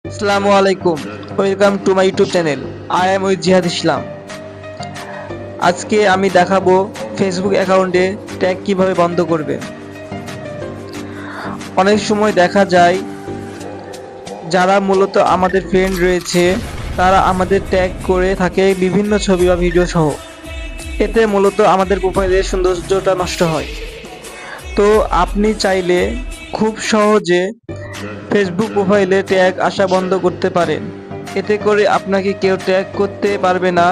আসসালামু আলাইকুম, welcome to my YouTube channel. I am with জিহাদ ইসলাম। আজকে আমি দেখাবো ফেসবুক অ্যাকাউন্টে ট্যাগ কিভাবে বন্ধ করবে। অনেক সময় দেখা যায় যারা মূলত আমাদের ফ্রেন্ড রয়েছে তারা আমাদের ট্যাগ করে থাকে বিভিন্ন ছবি বা ভিডিও সহ। এতে মূলত আমাদের প্রোফাইলের সৌন্দর্যটা নষ্ট হয়। তো আপনি চাইলে খুব সহজে ফেসবুক প্রোফাইলে ট্যাগ আসা বন্ধ করতে পারেন। এতে করে আপনাকে কেউ ট্যাগ করতে পারবে না।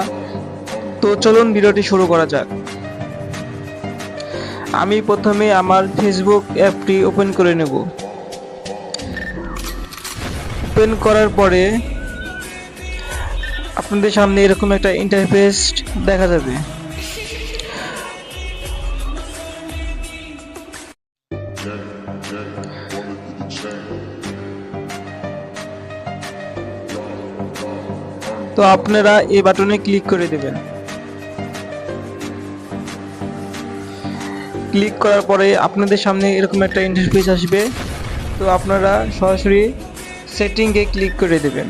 তো চলুন ভিডিওটি শুরু করা যাক। আমি প্রথমে আমার ফেসবুক অ্যাপটি ওপেন করে নেব। ওপেন করার পরে আপনাদের সামনে এরকম একটা ইন্টারফেস দেখা যাবে। তো আপনারা এই বাটনে ক্লিক করে দেবেন। ক্লিক করার পরে আপনাদের সামনে এরকম একটা ইন্টারফেস আসবে। তো আপনারা সরাসরি সেটিংয়ে ক্লিক করে দেবেন।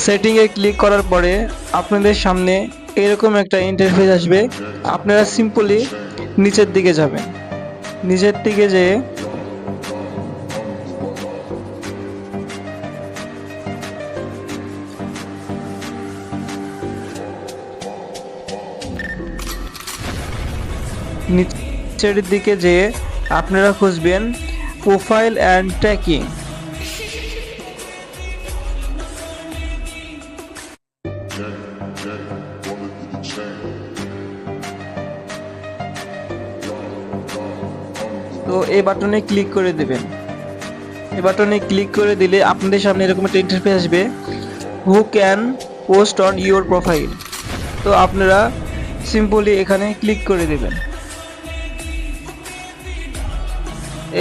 সেটিংয়ে ক্লিক করার পরে আপনাদের সামনে এরকম একটা ইন্টারফেস আসবে। আপনারা সিম্পলি নিচের দিকে যাবেন। নিচের দিকে যেয়ে নিচের দিকে যেয়ে আপনারা খুঁজবেন প্রোফাইল অ্যান্ড ট্র্যাকিং। তো এই বাটনে ক্লিক করে দেবেন। এই বাটনে ক্লিক করে দিলে আপনাদের সামনে এরকম একটা ইন্টারফেস আসবে, who can post on your profile. তো আপনারা সিম্পলি এখানে ক্লিক করে দেবেন।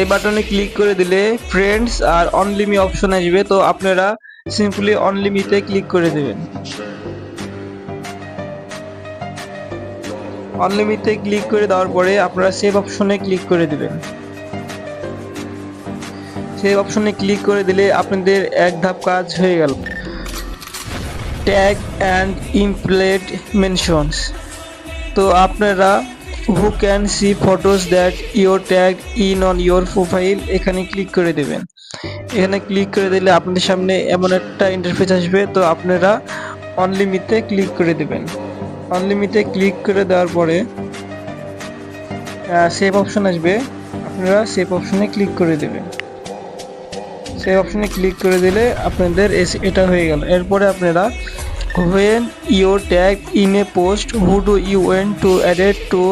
এই বাটনে ক্লিক করে দিলে ফ্রেন্ডস আর অনলিমি অপশন আসবে। তো আপনারা সিম্পলি অনলিমিতে ক্লিক করে দেবেন। অনলিমিতে ক্লিক করে দেওয়ার পরে আপনারা সেভ অপশনে ক্লিক করে দিবেন। সেভ অপশনে ক্লিক করে দিলে আপনাদের এক ধাপ কাজ হয়ে গেল। Tag and implied mentions. তো আপনারা who can see photos that you're tag in on your profile এখানে ক্লিক করে দেবেন। এখানে ক্লিক করে দিলে আপনাদের সামনে এমন একটা ইন্টারফেস আসবে। তো আপনারা অনলিমিতে ক্লিক করে দেবেন। অনলিমিতে ক্লিক করে দেওয়ার পরে সেভ অপশন আসবে। আপনারা সেভ অপশনে ক্লিক করে দেবেন। সেভ অপশনে ক্লিক করে দিলে আপনাদের এটা হয়ে গেল। এরপরে আপনারা when your tag in a post, who do you want to add it to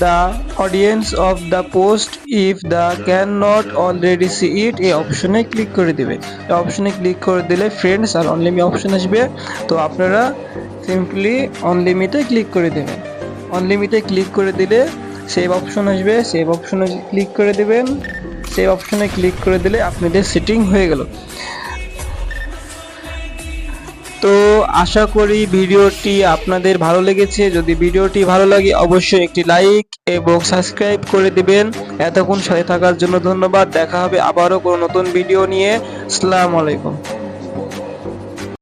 the audience of the post if the cannot already see it এই অপশনে ক্লিক করে দিবে। এই অপশনে ক্লিক করে দিলে ফ্রেন্ডস আর অনলিমি অপশন আসবে। তো আপনারা সিম্পলি অনলিমিতে ক্লিক করে দেবেন। অনলিমিতে ক্লিক করে দিলে সেভ অপশন আসবে। সেভ অপশনে ক্লিক করে দিবেন। সেভ অপশনে ক্লিক করে দিলে আপনাদের সেটিং হয়ে গেল। তো আশা করি ভিডিওটি আপনাদের ভালো লেগেছে। যদি ভিডিওটি ভালো লাগে অবশ্যই একটি লাইক এবং সাবস্ক্রাইব করে দিবেন। এতক্ষণ সাথে থাকার জন্য ধন্যবাদ। দেখা হবে আবারও কোনো নতুন ভিডিও নিয়ে। আসসালামু আলাইকুম।